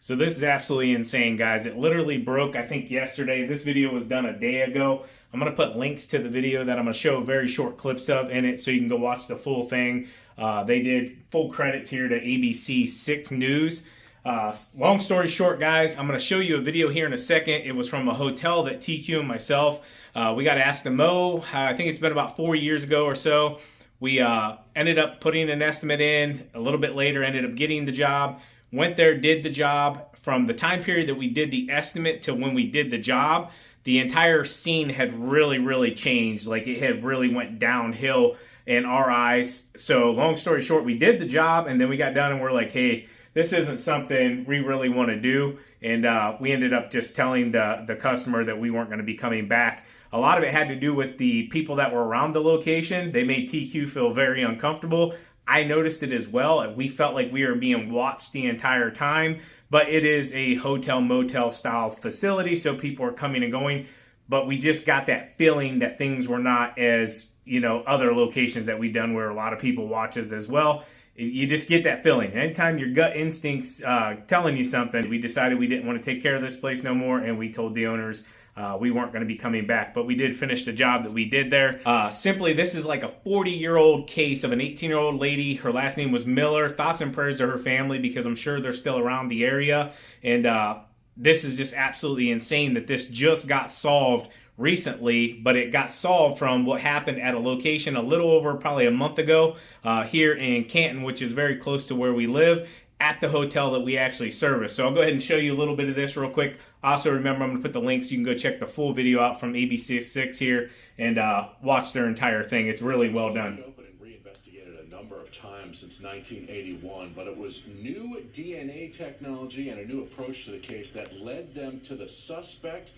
So this is absolutely insane, guys. It literally broke, I think, yesterday. This video was done a day ago. I'm going to put links to the video that I'm going to show very short clips of in it so you can go watch the full thing. They did full credits here to ABC 6 News. Long story short, guys, I'm going to show you a video here in a second. It was from a hotel that TQ and myself, we got asked to mow. I think it's been about 4 years ago or so. We ended up putting an estimate in. A little bit later, ended up getting the job. Went there, did the job. From the time period that we did the estimate to when we did the job, the entire scene had really changed. Like, it had really went downhill in our eyes. So long story short, we did the job, and then we got done and we're like, hey, this isn't something we really want to do. And we ended up just telling the customer that we weren't going to be coming back. A lot of it had to do with the people that were around the location. They made TQ feel very uncomfortable. I noticed it as well. We felt like we were being watched the entire time, but it is a hotel motel style facility, so people are coming and going. But we just got that feeling that things were not as, you know, other locations that we've done where a lot of people watch us as well. You just get that feeling. Anytime your gut instincts telling you something, we decided we didn't want to take care of this place no more, and we told the owners we weren't going to be coming back. But we did finish the job that we did there. Simply, this is like a 40-year-old case of an 18-year-old lady. Her last name was Miller. Thoughts and prayers to her family, because I'm sure they're still around the area. And this is just absolutely insane that this just got solved recently, but it got solved from what happened at a location a little over probably a month ago here in Canton, which is very close to where we live, at the hotel that we actually service. So I'll go ahead and show you a little bit of this real quick. Also, remember, I'm going to put the links. You can go check the full video out from ABC 6 here and watch their entire thing. It's really well done. A number of times since 1981, but it was new DNA technology and a new approach to the case that led them to the suspect.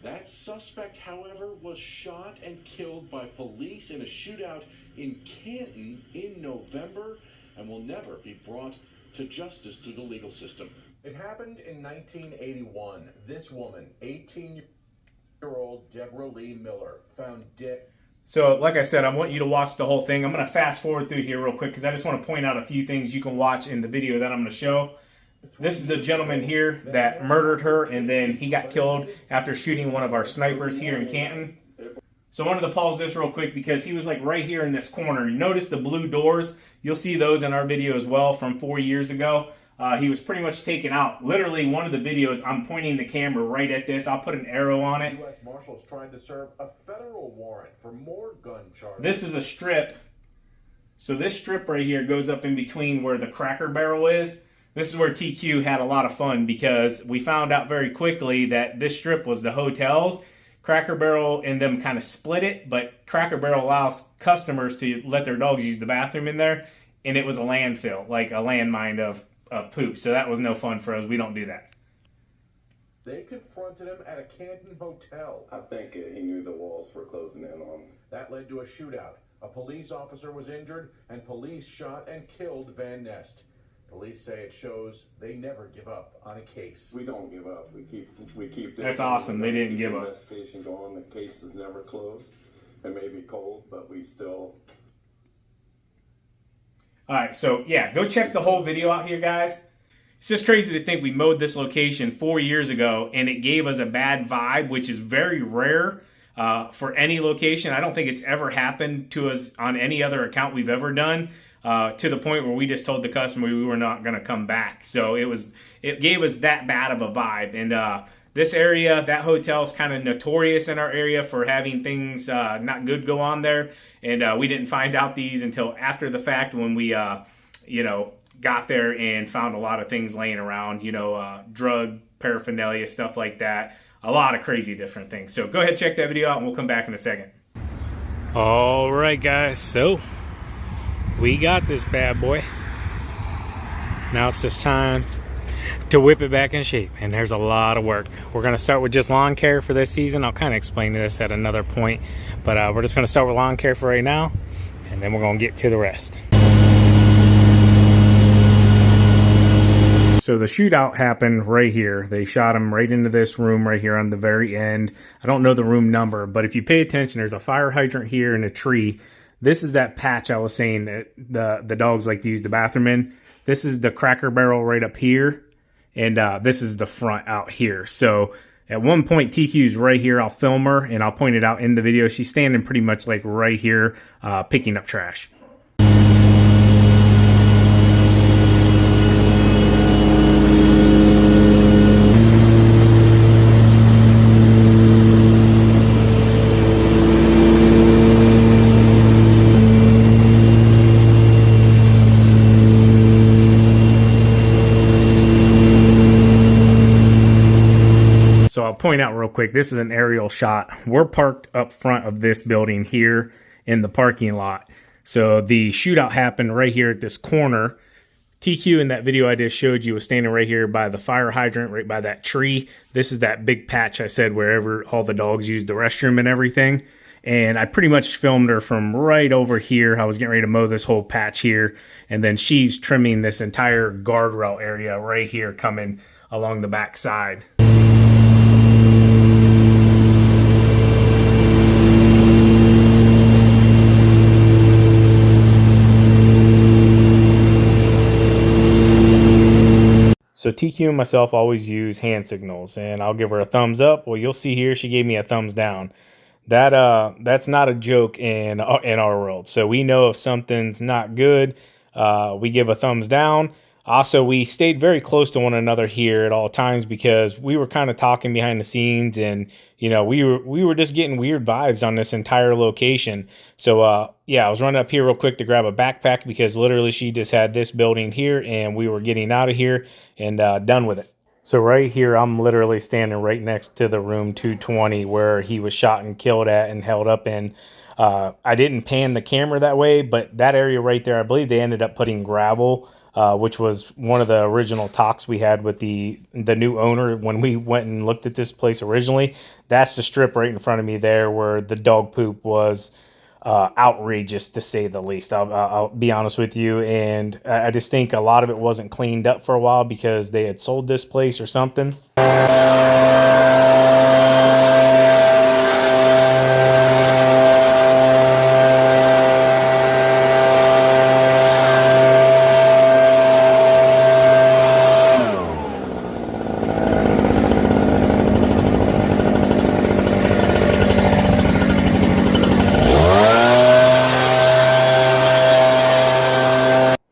That suspect, however, was shot and killed by police in a shootout in Canton in November and will never be brought to justice through the legal system. It happened in 1981. This woman, 18-year-old Deborah Lee Miller, found dead. So, like I said, I want you to watch the whole thing. I'm going to fast forward through here real quick because I just want to point out a few things you can watch in the video that I'm going to show. This is the gentleman here that murdered her, and then he got killed after shooting one of our snipers here in Canton. So I wanted to pause this real quick because he was like right here in this corner. You notice the blue doors? You'll see those in our video as well from 4 years ago. He was pretty much taken out. Literally, one of the videos, I'm pointing the camera right at this. I'll put an arrow on it. U.S. Marshals trying to serve a federal warrant for more gun charges. This is a strip. So this strip right here goes up in between where the Cracker Barrel is. This is where TQ had a lot of fun because we found out very quickly that this strip was the hotels. Cracker Barrel and them kind of split it, but Cracker Barrel allows customers to let their dogs use the bathroom in there, and it was a landfill, like a landmine of poop. So that was no fun for us. We don't do that. They confronted him at a Canton hotel. I think he knew the walls were closing in on him. That led to a shootout. A police officer was injured, and police shot and killed Van Nest. Police say it shows they never give up on a case. We don't give up. We keep. That's awesome. They didn't give up. Investigation going. The case is never closed. It may be cold, but we still. All right, so yeah, go check the whole video out here, guys. It's just crazy to think we mowed this location 4 years ago, and it gave us a bad vibe, which is very rare for any location. I don't think it's ever happened to us on any other account we've ever done. To the point where we just told the customer we were not going to come back. So it gave us that bad of a vibe. And this area, that hotel is kind of notorious in our area for having things not good go on there. And we didn't find out these until after the fact when we, got there and found a lot of things laying around, drug paraphernalia, stuff like that. A lot of crazy different things. So go ahead, check that video out, and we'll come back in a second. All right, guys. So we got this bad boy. Now it's just time to whip it back in shape, and there's a lot of work. We're going to start with just lawn care for this season. I'll kind of explain this at another point, but we're just going to start with lawn care for right now, and then we're going to get to the rest. So the shootout happened right here. They shot him right into this room right here on the very end. I don't know the room number, but if you pay attention, there's a fire hydrant here and a tree. This is that patch I was saying that the dogs like to use the bathroom in. This is the Cracker Barrel right up here. and this is the front out here. So at one point, TQ's right here. I'll film her, and I'll point it out in the video. She's standing pretty much like right here, picking up trash. So I'll point out real quick, this is an aerial shot. We're parked up front of this building here in the parking lot. So the shootout happened right here at this corner. TQ in that video I just showed you was standing right here by the fire hydrant, right by that tree. This is that big patch I said wherever all the dogs use the restroom and everything. And I pretty much filmed her from right over here. I was getting ready to mow this whole patch here. And then she's trimming this entire guardrail area right here coming along the back side. So TQ and myself always use hand signals, and I'll give her a thumbs up. Well, you'll see here she gave me a thumbs down. That's not a joke in our world. So we know if something's not good, we give a thumbs down. Also, we stayed very close to one another here at all times because we were kind of talking behind the scenes, and you know, we were just getting weird vibes on this entire location. So yeah, I was running up here real quick to grab a backpack because literally she just had this building here, and we were getting out of here and done with it. So right here, I'm literally standing right next to the room 220 where he was shot and killed at and held up in. I didn't pan the camera that way, but that area right there, I believe they ended up putting gravel, which was one of the original talks we had with the new owner when we went and looked at this place originally. That's the strip right in front of me there where the dog poop was outrageous, to say the least. I'll be honest with you, and I just think a lot of it wasn't cleaned up for a while because they had sold this place or something.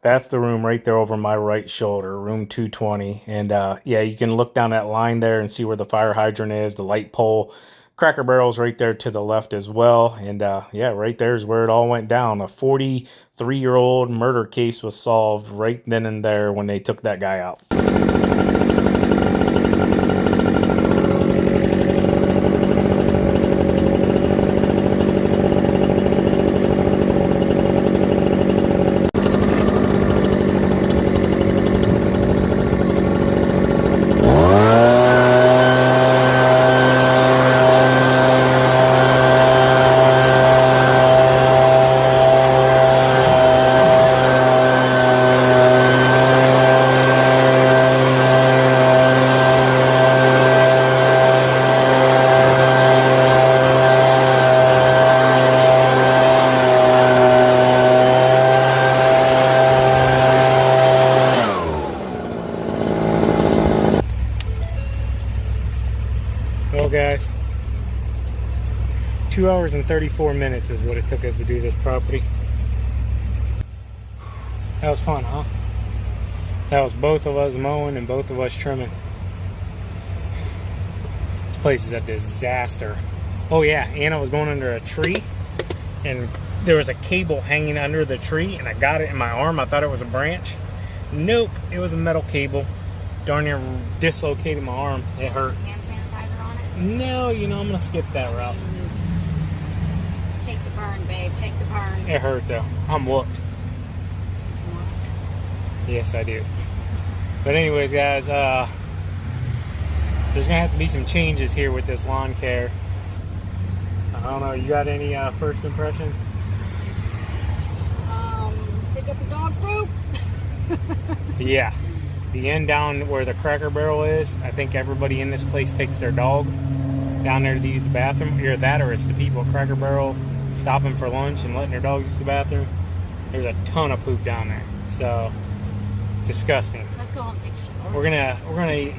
That's the room right there over my right shoulder, room 220. And yeah, you can look down that line there and see where the fire hydrant is, the light pole. Cracker Barrel's right there to the left as well. And yeah, right there is where it all went down. A 43-year-old murder case was solved right then and there when they took that guy out. Well guys, 2 hours and 34 minutes is what it took us to do this property. That was fun, huh? That was both of us mowing and both of us trimming. This place is a disaster. Oh yeah, and I was going under a tree and there was a cable hanging under the tree and I got it in my arm. I thought it was a branch. Nope, it was a metal cable. Darn near dislocated my arm. It hurt. Hand sanitizer on it? No, you know, I'm gonna skip that route. Take the burn, babe. Take the burn. It hurt though. I'm whooped. Yes, I do. But anyways, guys, there's gonna have to be some changes here with this lawn care. I don't know. You got any first impression? Pick up the dog poop. Yeah. The end down where the Cracker Barrel is, I think everybody in this place takes their dog down there to use the bathroom. Either that or it's the people at Cracker Barrel stopping for lunch and letting their dogs use the bathroom. There's a ton of poop down there. So, disgusting. That's go and fix it. We're gonna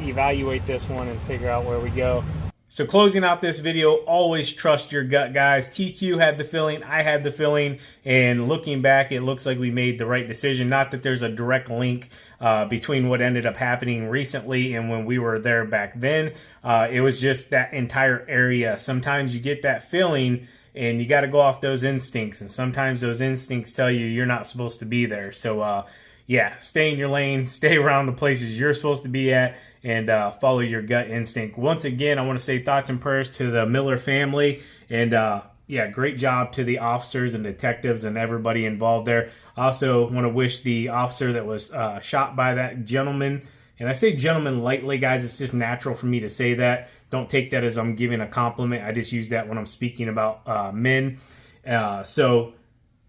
evaluate this one and figure out where we go. So closing out this video, always trust your gut, guys. TQ had the feeling, I had the feeling, and looking back, it looks like we made the right decision. Not that there's a direct link between what ended up happening recently and when we were there back then. It was just that entire area. Sometimes you get that feeling and you got to go off those instincts, and sometimes those instincts tell you you're not supposed to be there. So yeah, stay in your lane, stay around the places you're supposed to be at, and follow your gut instinct. Once again, I want to say thoughts and prayers to the Miller family, and yeah, great job to the officers and detectives and everybody involved there. Also want to wish the officer that was shot by that gentleman, and I say gentleman lightly, guys, it's just natural for me to say that. Don't take that as I'm giving a compliment. I just use that when I'm speaking about men. So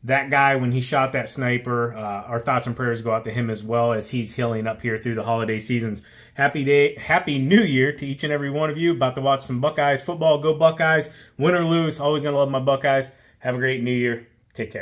that guy, when he shot that sniper, our thoughts and prayers go out to him as well as he's healing up here through the holiday seasons. Happy New Year to each and every one of you. About to watch some Buckeyes football. Go Buckeyes. Win or lose, always going to love my Buckeyes. Have a great New Year. Take care.